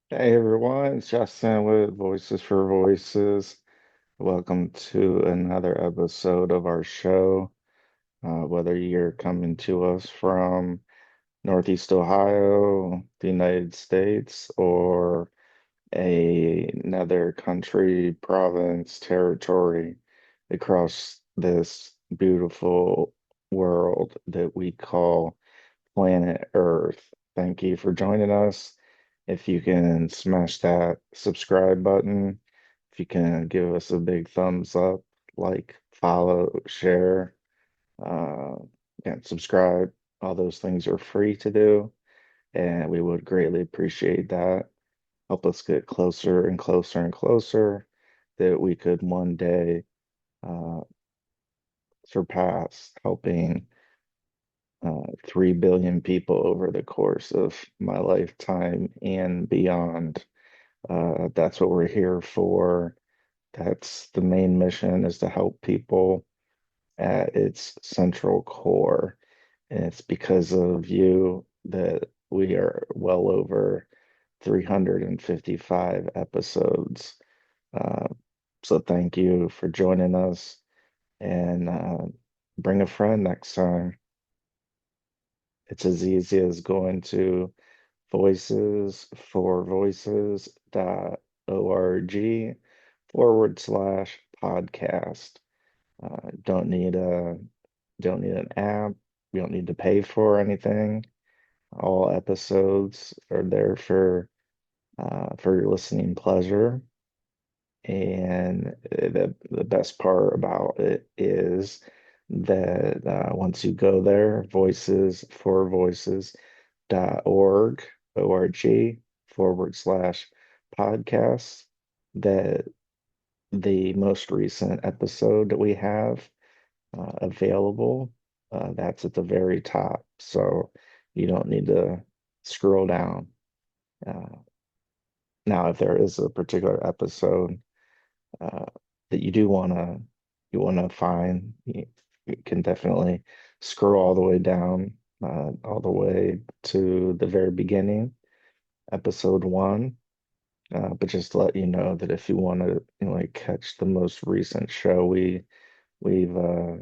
Hey everyone, it's Justin with Voices for Voices. Welcome to another episode of our show. Whether you're coming to us from Northeast Ohio, the United States, or another country, province, territory across this beautiful world that we call planet Earth. Thank you for joining us. If you can smash that subscribe button, if you can give us a big thumbs up, like, follow, share, uh, and subscribe, all those things are free to do, and we would greatly appreciate that. Help us get closer and closer and closer that we could one day uh, surpass helping 3 billion people over the course of my lifetime and beyond. That's what we're here for. That's the main mission is to help people at its central core. And it's because of you that we are well over 355 episodes. Uh, so thank you for joining us and bring a friend next time. It's as easy as going to voicesforvoices.org/podcast. Don't need an app. You don't need to pay for anything. All episodes are there for your listening pleasure. And the best part about it is that once you go there, voicesforvoices.org/podcasts, that the most recent episode that we have available, that's at the very top. So you don't need to scroll down. Uh, Now, if there is a particular episode uh, that you wanna find, you can definitely scroll all the way down, all the way to the very beginning, episode one. But just to let you know that if you want to, like catch the most recent show we've uh,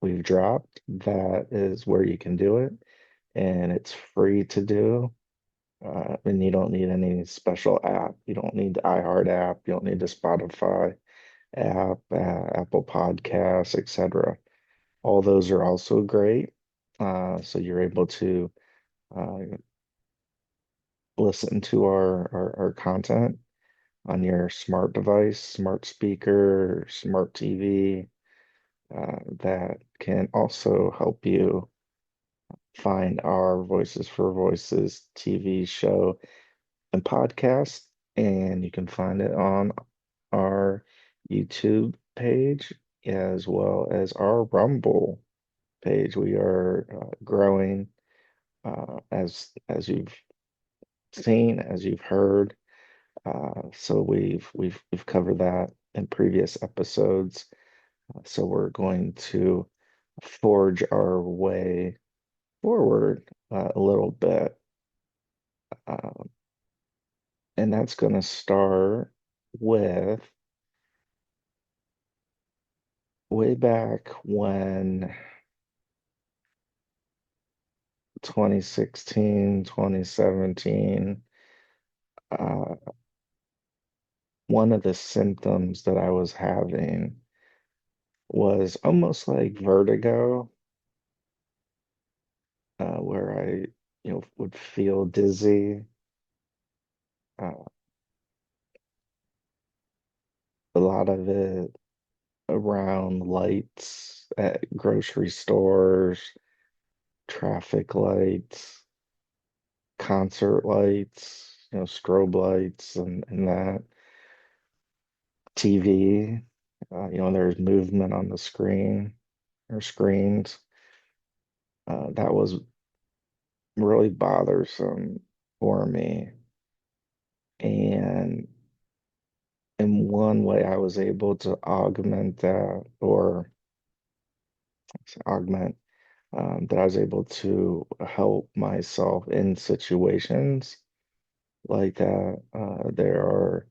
we've dropped, that is where you can do it, and it's free to do. And you don't need any special app. You don't need the iHeart app. You don't need the Spotify app, Apple Podcasts, etc. All those are also great. So you're able to uh, listen to our content on your smart device, smart speaker, smart TV. That can also help you find our Voices for Voices TV show and podcast, and you can find it on our YouTube page as well as our Rumble page. We are growing as you've seen, as you've heard. So we've covered that in previous episodes. So we're going to forge our way forward a little bit. Um, and that's going to start with way back when 2016, 2017, uh, one of the symptoms that I was having was almost like vertigo, where would feel dizzy. Uh, a lot of it around lights at grocery stores, traffic lights, concert lights, strobe lights and that. TV, there's movement on the screen or screens. That was really bothersome for me. And in one way, I was able to augment that or augment that I was able to help myself in situations like that. There are,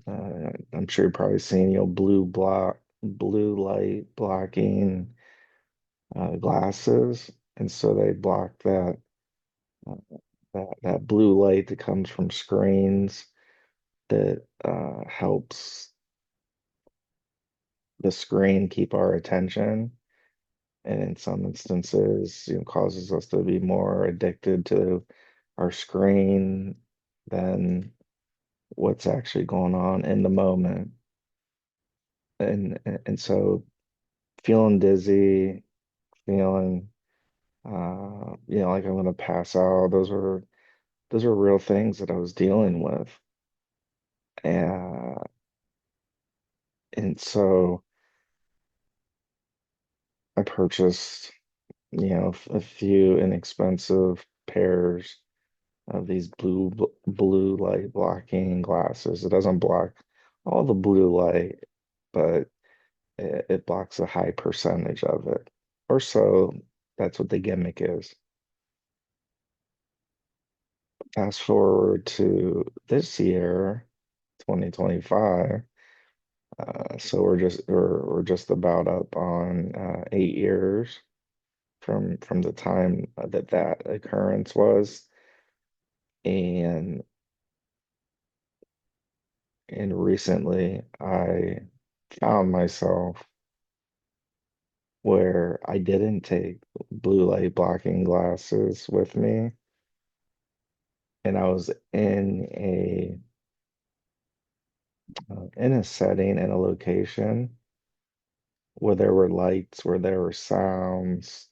I'm sure you've probably seen, blue light blocking glasses, and so they block uh, that blue light that comes from screens that helps the screen keep our attention, and in some instances, causes us to be more addicted to our screen than what's actually going on in the moment. And so feeling dizzy, feeling like I'm gonna pass out, those are real things that I was dealing with. And and so I purchased, a few inexpensive pairs of these blue light blocking glasses. It doesn't block all the blue light, but it blocks a high percentage of it. Or so that's what the gimmick is. Fast forward to this year, 2025. So we're just about up on 8 years from the time that occurrence was, and recently I found myself where I didn't take blue light blocking glasses with me, and I was in a setting, in a location where there were lights, where there were sounds.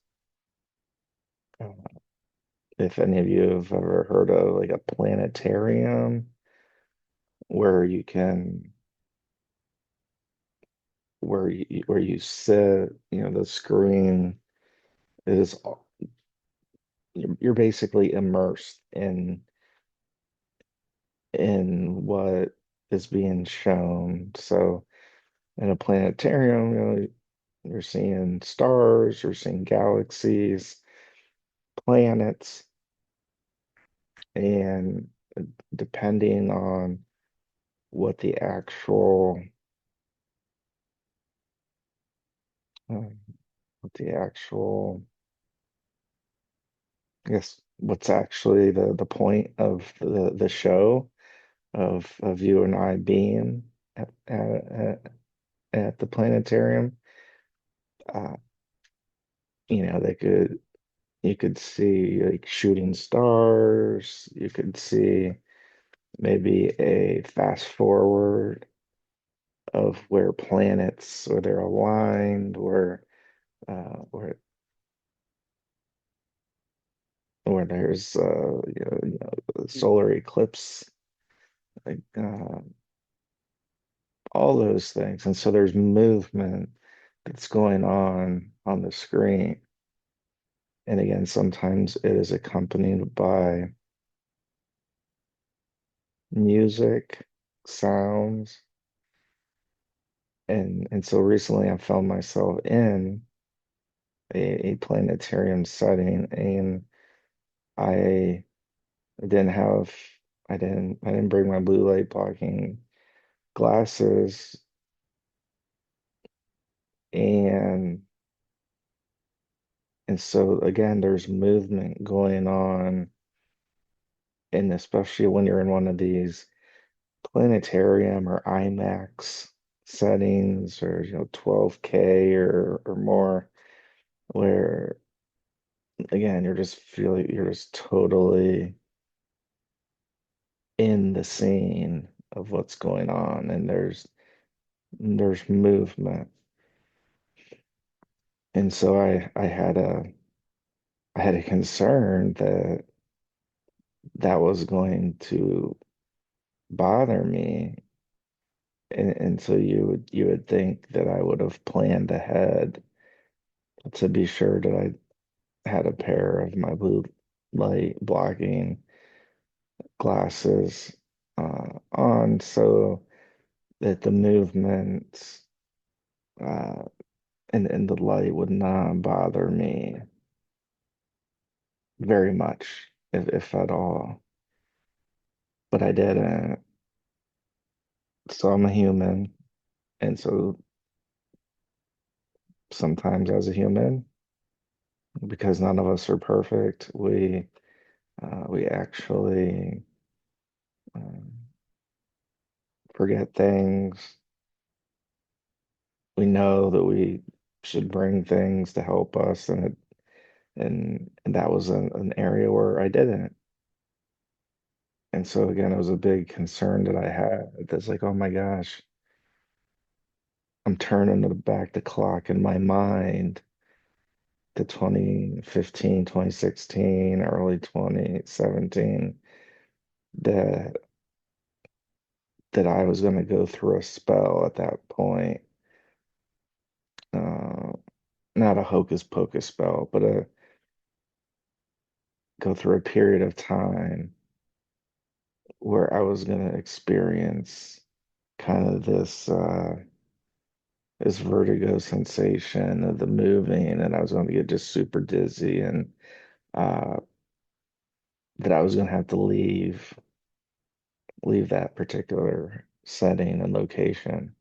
If any of you have ever heard of like a planetarium where you can where you sit, the screen is you're basically immersed in what is being shown. So in a planetarium, you're seeing stars, you're seeing galaxies, planets, and depending on what the actual um, what the actual I guess what's actually the point of the show of you and I being at the planetarium. uh they could you could see like shooting stars, you could see maybe a fast forward of where planets, where they're aligned, where there's solar eclipse, like all those things. And so there's movement that's going on the screen. And again, sometimes it is accompanied by music, sounds. And so recently I found myself in a planetarium setting, and I didn't have I didn't bring my blue light blocking glasses, and so again there's movement going on, and especially when you're in one of these planetarium or IMAX settings, or 12K or more, where again you're just totally in the scene of what's going on, and there's movement. And so I had a concern that that was going to bother me. And so you would think that I would have planned ahead to be sure that I had a pair of my blue light blocking glasses on, so that the movements uh, and the light would not bother me very much, if at all. but I didn't. So I'm a human, and so sometimes as a human, because none of us are perfect, we actually um, forget things. We know that we should bring things to help us, and that was an area where I didn't. And so again, it was a big concern that I had. That's like, oh my gosh, I'm turning back the clock in my mind to 2015, 2016, early 2017, that that I was going to go through a spell at that point. Uh, Not a hocus pocus spell, but a go through a period of time where I was going to experience kind of this vertigo sensation of the moving, and I was going to get just super dizzy, and uh, that I was going to have to leave that particular setting and location.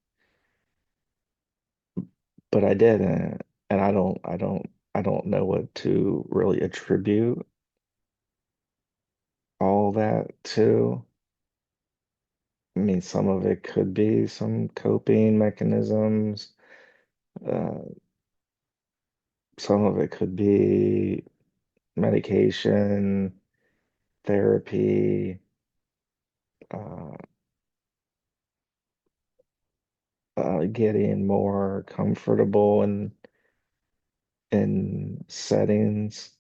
But I didn't, and I don't know what to really attribute all that to. I mean, some of it could be some coping mechanisms. Uh, some of it could be medication, therapy, uh, getting more comfortable in settings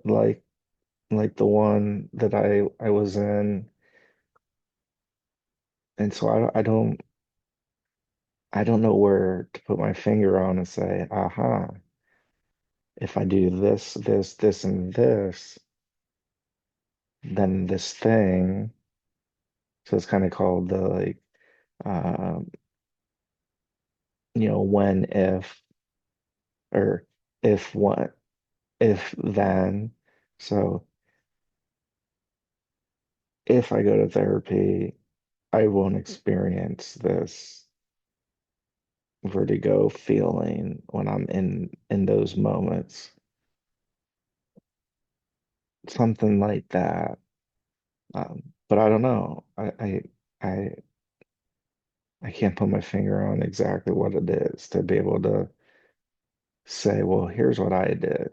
like like the one that I was in. And so I don't know where to put my finger on and say, aha, if I do this, this, and this, then this thing. So it's kind of called the like, um, when, if, or if what, if then. So if I go to therapy, I won't experience this vertigo feeling when I'm in those moments. Something like that. But I don't know. I I can't put my finger on exactly what it is to be able to say, well, here's what I did.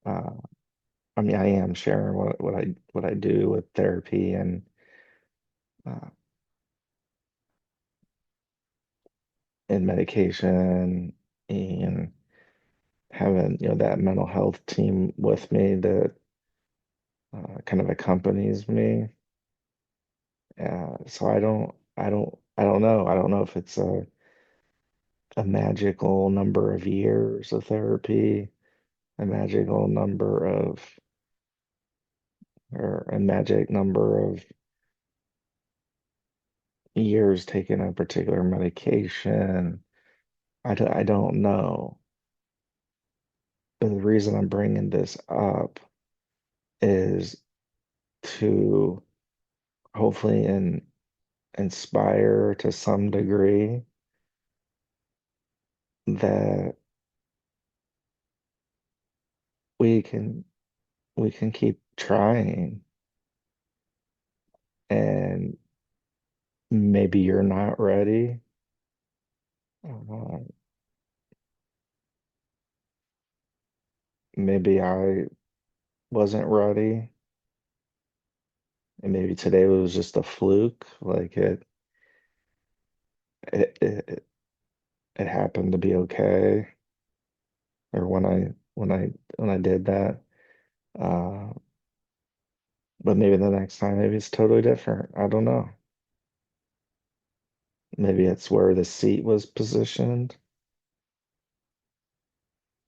Uh, I mean, I am sharing what I do with therapy uh, and medication, and having that mental health team with me that kind of accompanies me. So I don't know. I don't know if it's a magical number of years of therapy, a magical number of or a magic number of years taking a particular medication. I don't know. But the reason I'm bringing this up is to hopefully inspire to some degree that we can we can keep trying, and maybe you're not ready. Uh, Maybe I wasn't ready, and maybe today was just a fluke. Like it it, it happened to be okay, or when I did that. Uh, but maybe the next time, maybe it's totally different. I don't know. Maybe it's where the seat was positioned,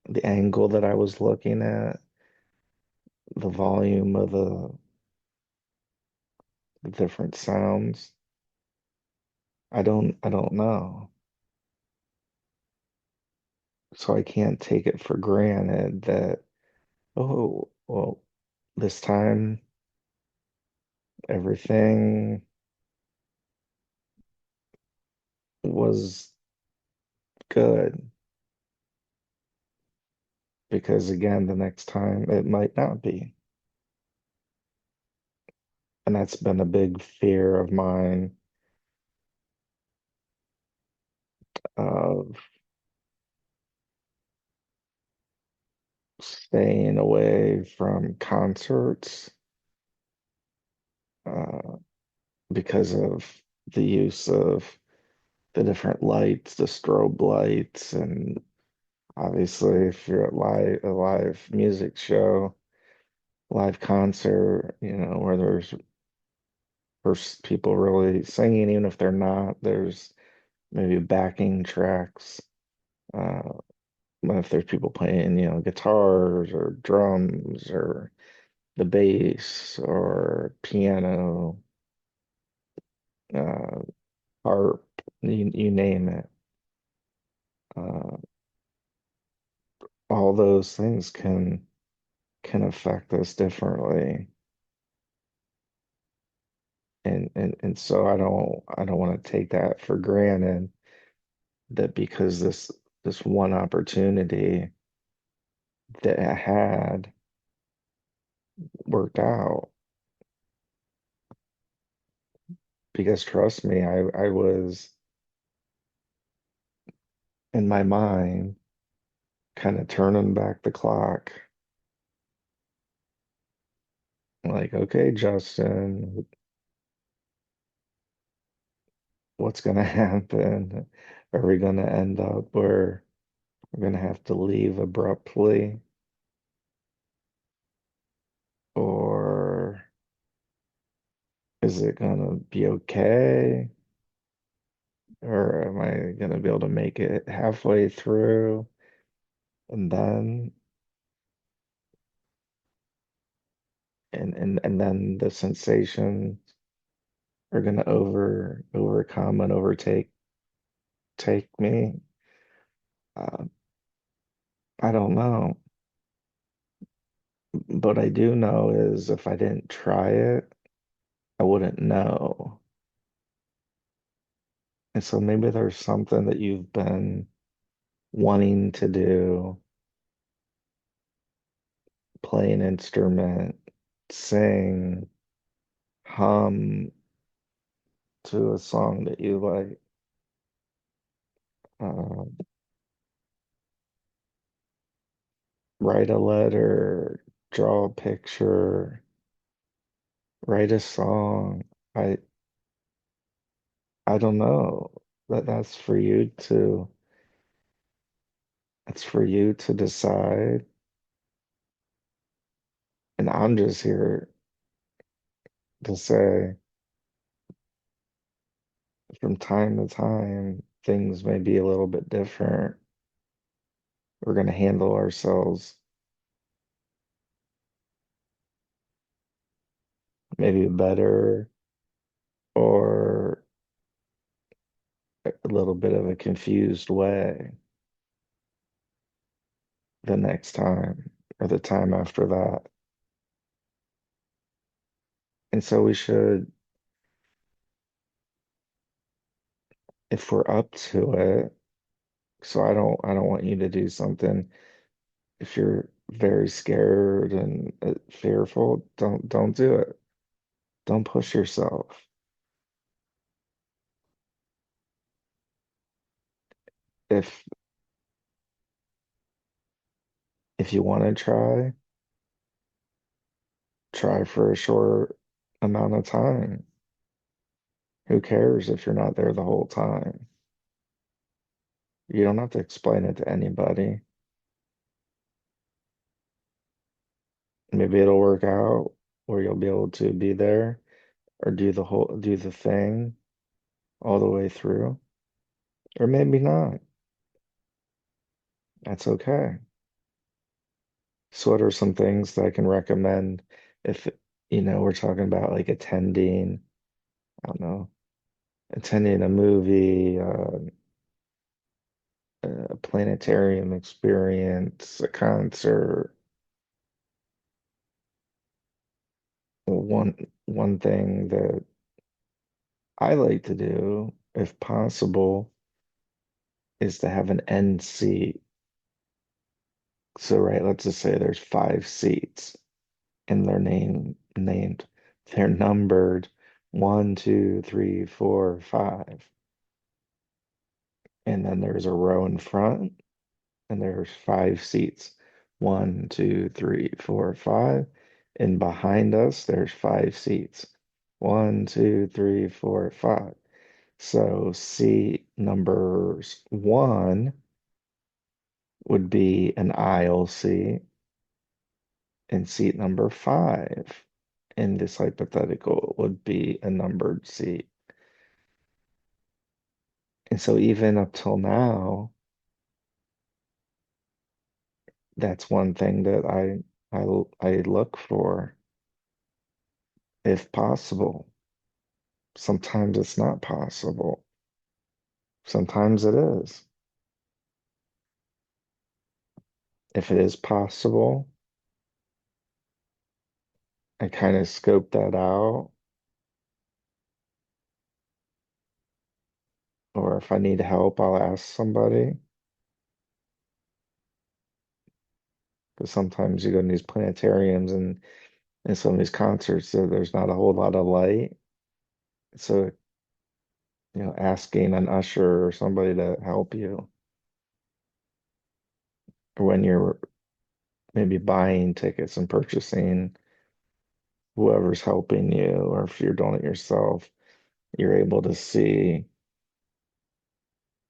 the angle that I was looking at, the volume of the different sounds. I don't know. So I can't take it for granted that, oh, well, this time. everything was good because again, the next time it might not be. And that's been a big fear of mine of staying away from concerts uh, because of the use of the different lights, the strobe lights, and obviously if you're at a live music show, live concert, where there's people really singing, even if they're not, there's maybe backing tracks. Uh, if there's people playing, guitars or drums or the bass or piano, uh, harp, you name it. Uh, all those things can affect us differently. And so I don't want to take that for granted that because this one opportunity that I had worked out. Because trust me, I was in my mind kind of turning back the clock. Like, okay, Justin, what's gonna happen? Are we gonna end up where we're gonna have to leave abruptly? Or is it gonna be okay? Or am I gonna be able to make it halfway through? And then and then the sensations are gonna overcome and take me. Uh, I don't know. But I do know is if I didn't try it, I wouldn't know. And so maybe there's something that you've been wanting to do, play an instrument, sing, hum to a song that you like, uh, write a letter, draw a picture, write a song. I I don't know. That's for you to It's for you to decide. And I'm just here to say from time to time, things may be a little bit different. We're going to handle ourselves maybe better or a little bit of a confused way the next time or the time after that. And so we should, if we're up to it, so I don't want you to do something if you're very scared and fearful, don't do it. Don't push yourself. If if you want to try for a short amount of time. Who cares if you're not there the whole time? You don't have to explain it to anybody. Maybe it'll work out where you'll be able to be there or do the thing all the way through. Or maybe not. That's okay. So what are some things that I can recommend if, we're talking about like attending, I don't know, attending a movie, a planetarium experience, a concert. one thing that I like to do, if possible, is to have an end seat. So, right, let's just say there's 5 seats and they're numbered 1, 2, 3, 4, 5. And then there's a row in front and there's 5 seats. 1, 2, 3, 4, 5. And behind us, there's 5 seats. 1, 2, 3, 4, 5. So seat numbers 1 would be an aisle seat, and seat number 5 in this hypothetical would be a numbered seat. And so even up till now, that's one thing that I look for if possible. Sometimes it's not possible. Sometimes it is. If it is possible, I kind of scope that out. Or if I need help, I'll ask somebody. Because sometimes you go to these planetariums and some of these concerts, so there's not a whole lot of light. So, asking an usher or somebody to help you, or when you're maybe buying tickets and purchasing, whoever's helping you, or if you're doing it yourself, you're able to see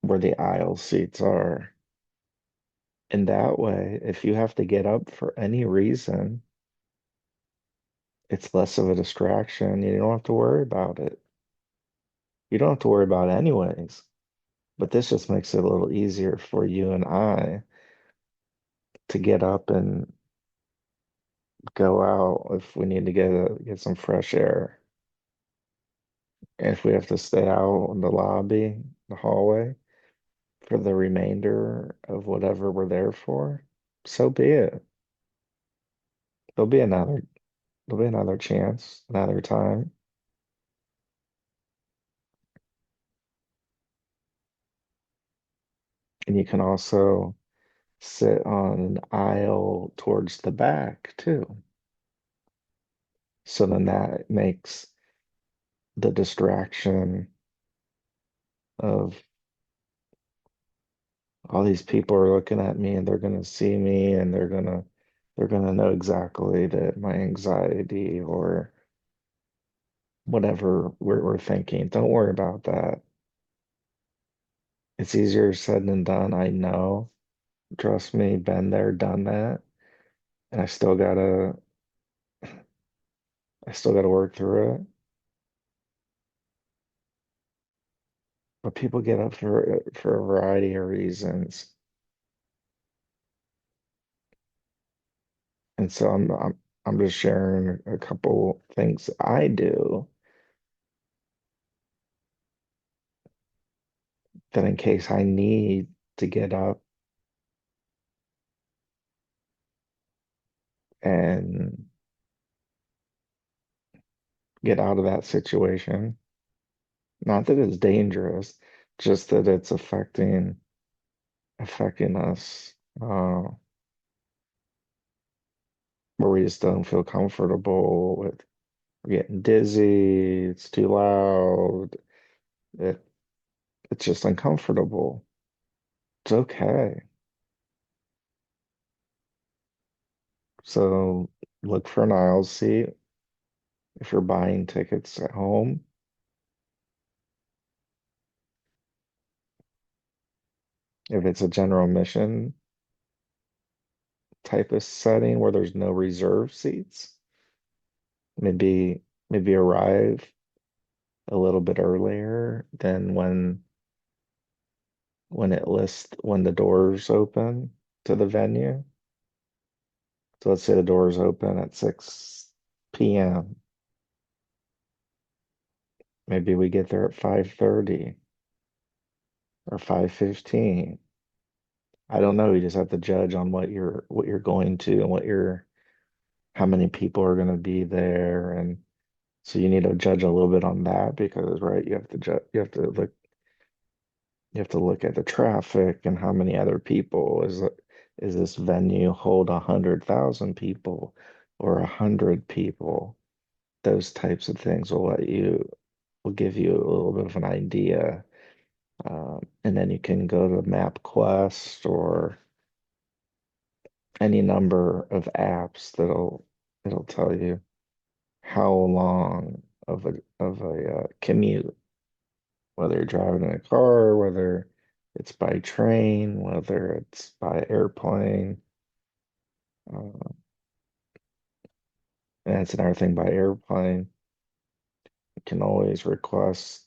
where the aisle seats are. And that way, if you have to get up for any reason, it's less of a distraction. You don't have to worry about it. You don't have to worry about it anyways. But this just makes it a little easier for you and I to get up and go out if we need to get some fresh air. And if we have to stay out in the lobby, the hallway, for the remainder of whatever we're there for, so be it. There'll be another, there'll be another chance, another time. And you can also sit on an aisle towards the back too. So then that makes the distraction of all these people are looking at me and they're gonna see me and they're gonna know exactly that my anxiety or whatever we're thinking. Don't worry about that. It's easier said than done. I know. Trust me, been there, done that. And I still gotta work through it. But people get up for a variety of reasons. And so I'm just sharing a couple things I do that in case I need to get up and get out of that situation. Not that it's dangerous, just that it's affecting us, where we just don't feel comfortable with. We're getting dizzy, it's too loud, it it's just uncomfortable. It's okay. So look for an aisle seat if you're buying tickets at home. If it's a general admission type of setting where there's no reserve seats, maybe maybe arrive a little bit earlier than when the doors open to the venue. So let's say the doors open at 6 p.m. Maybe we get there at 5:30 or 5:15. I don't know. You just have to judge on what you're going to and how many people are going to be there. And So you need to judge a little bit on that because, right, you have to you have to look at the traffic and how many other people is this venue hold 100,000 people or 100 people? Those types of things will give you a little bit of an idea. And then you can go to MapQuest or any number of apps it'll tell you how long of a commute, whether you're driving in a car, whether it's by train, whether it's by airplane. Uh, and that's another thing by airplane. You can always request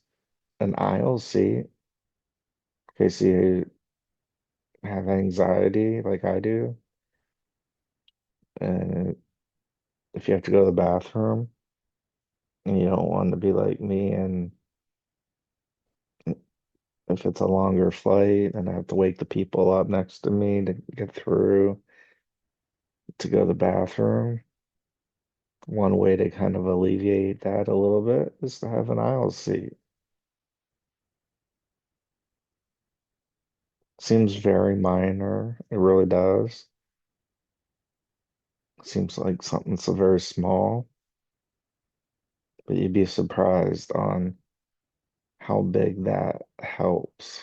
an aisle seat in case you have anxiety like I do. And if you have to go to the bathroom and you don't want to be like me, and if it's a longer flight and I have to wake the people up next to me to get through to go to the bathroom, one way to kind of alleviate that a little bit is to have an aisle seat. Seems very minor. It really does. Seems like something so very small, but you'd be surprised on how big that helps.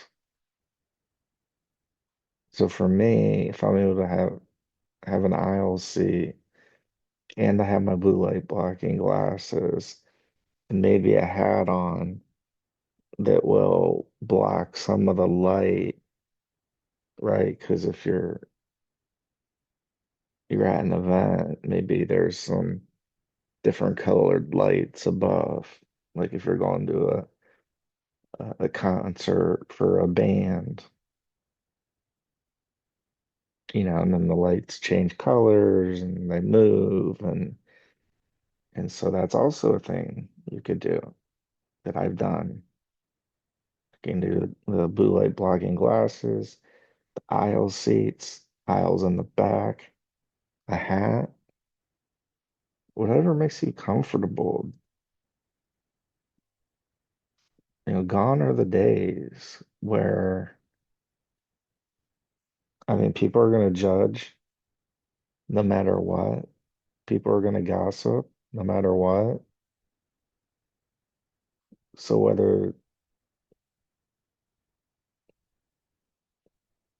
So for me, if I'm able to have an aisle seat and I have my blue light blocking glasses and maybe a hat on that will block some of the light, right? Because if you're at an event, maybe there's some different colored lights above. Like if you're going to a concert for a band, and then the lights change colors and they move and so that's also a thing you could do that I've done. You can do the blue light blocking glasses, the aisle seats, aisles in the back, a hat, whatever makes you comfortable. Gone are the days where, I mean, people are going to judge no matter what. People are going to gossip no matter what. So whether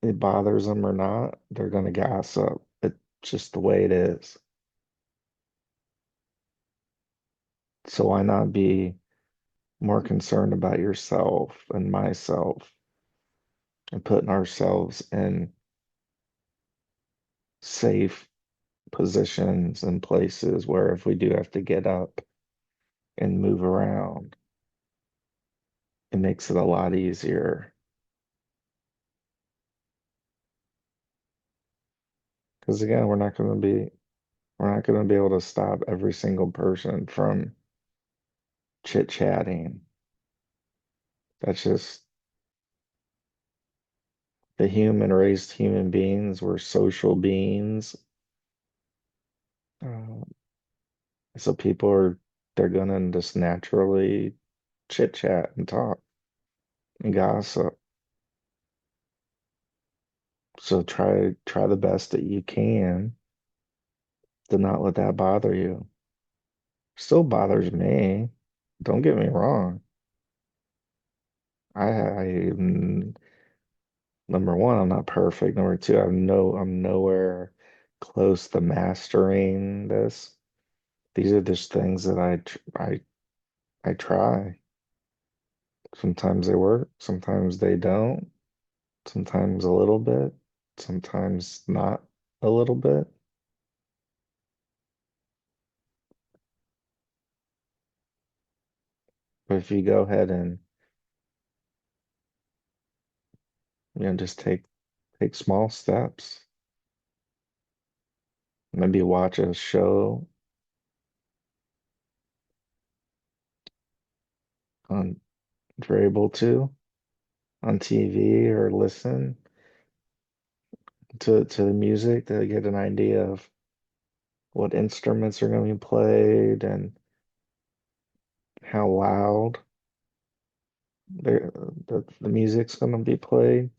it bothers them or not, they're going to gossip. It's just the way it is. So why not be more concerned about yourself and myself and putting ourselves in safe positions and places where if we do have to get up and move around, it makes it a lot easier. Because again, we're not going to be able to stop every single person from chit-chatting. That's just the human raised human beings. We're social beings. Uh, so they're gonna just naturally chit-chat and talk and gossip. So try the best that you can to not let that bother you. Still bothers me. Don't get me wrong. Number one, I'm not perfect. Number two, I'm nowhere close to mastering this. These are just things that I try. Sometimes they work, sometimes they don't, sometimes a little bit, sometimes not a little bit. But if you go ahead and, just take small steps, maybe watch a show on if you're able to on TV or listen to the music to get an idea of what instruments are going to be played and how loud the, the music's going to be played,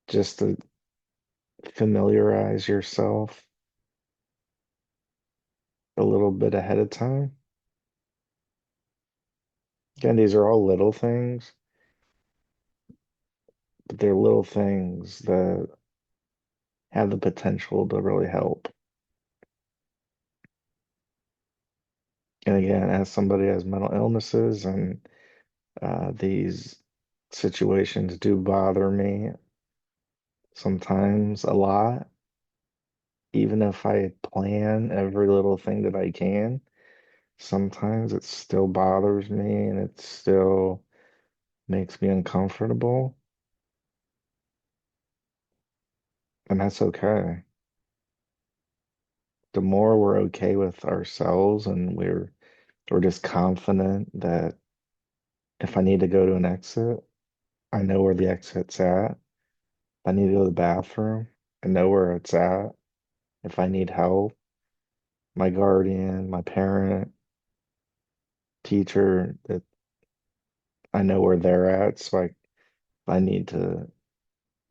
just to familiarize yourself a little bit ahead of time. Again, these are all little things, but they're little things that have the potential to really help. And again, as somebody has mental illnesses and these situations do bother me sometimes a lot, even if I plan every little thing that I can, sometimes it still bothers me and it still makes me uncomfortable. And that's okay. The more we're okay with ourselves and we're just confident that if I need to go to an exit, I know where the exit's at. If I need to go to the bathroom, I know where it's at. If I need help, my guardian, my parent, teacher, that I know where they're at. So if I need to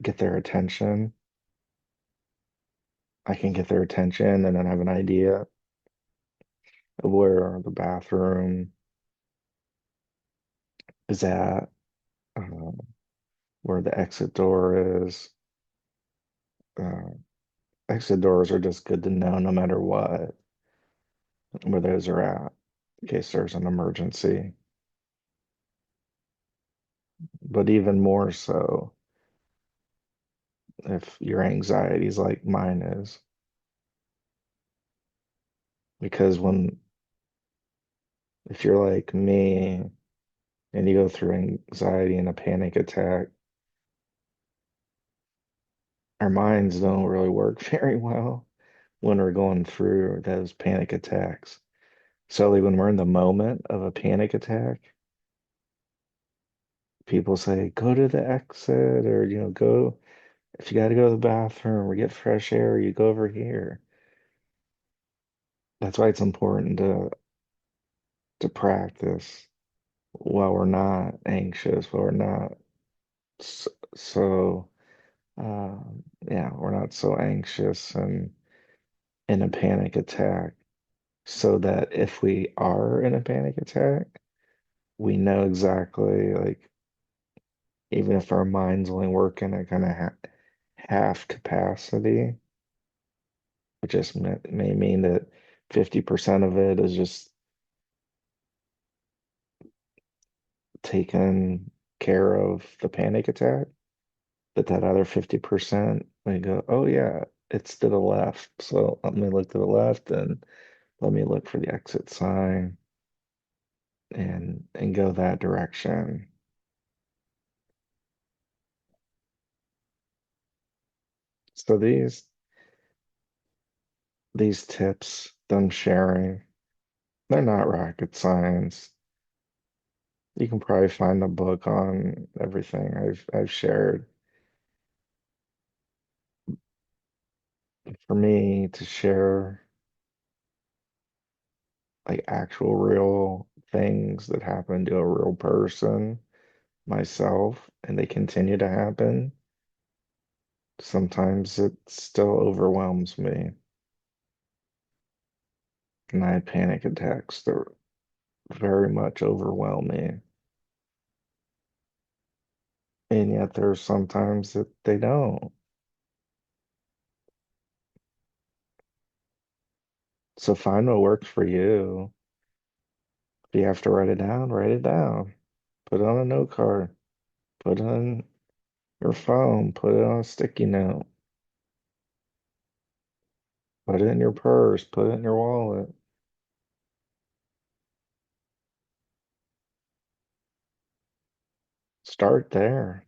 get their attention, I can get their attention and then have an idea of where the bathroom is at, um, where the exit door is. Uh, Exit doors are just good to know no matter what, where those are at in case there's an emergency. But even more so if your anxiety is like mine is. Because if you're like me and you go through anxiety and a panic attack, our minds don't really work very well when we're going through those panic attacks. So like when we're in the moment of a panic attack, people say, go to the exit or, go, if you got to go to the bathroom or get fresh air, you go over here. That's why it's important to practice while we're not anxious, while we're not so, so uh, yeah, we're not so anxious and in a panic attack, so that if we are in a panic attack, we know exactly, like, even if our mind's only working at kind of half capacity, which just may mean that 50% of it is just taking care of the panic attack, but that other 50%, we go, oh yeah, it's to the left. So let me look to the left and let me look for the exit sign and go that direction. So these tips that I'm sharing, they're not rocket science. You can probably find a book on everything I've shared. For me to share like actual real things that happen to a real person, myself, and they continue to happen, sometimes it still overwhelms me. And I have panic attacks that very much overwhelm me. And yet there's sometimes that they don't. So find what works for you. If you have to write it down, write it down. Put it on a note card. Put it on your phone. Put it on a sticky note. Put it in your purse. Put it in your wallet. Start there.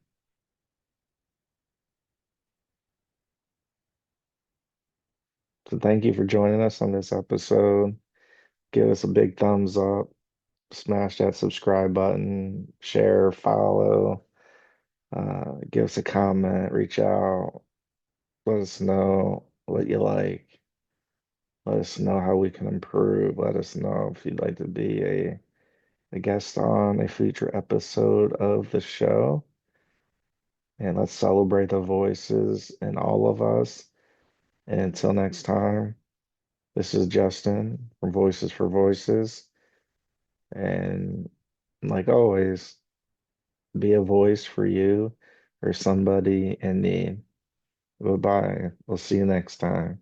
So thank you for joining us on this episode. Give us a big thumbs up. Smash that subscribe button. Share, follow. Give us a comment. Reach out. Let us know what you like. Let us know how we can improve. Let us know if you'd like to be a a guest on a future episode of the show. And let's celebrate the voices in all of us. And until next time, this is Justin from Voices for Voices. And like always, be a voice for you or somebody in need. Goodbye. We'll see you next time.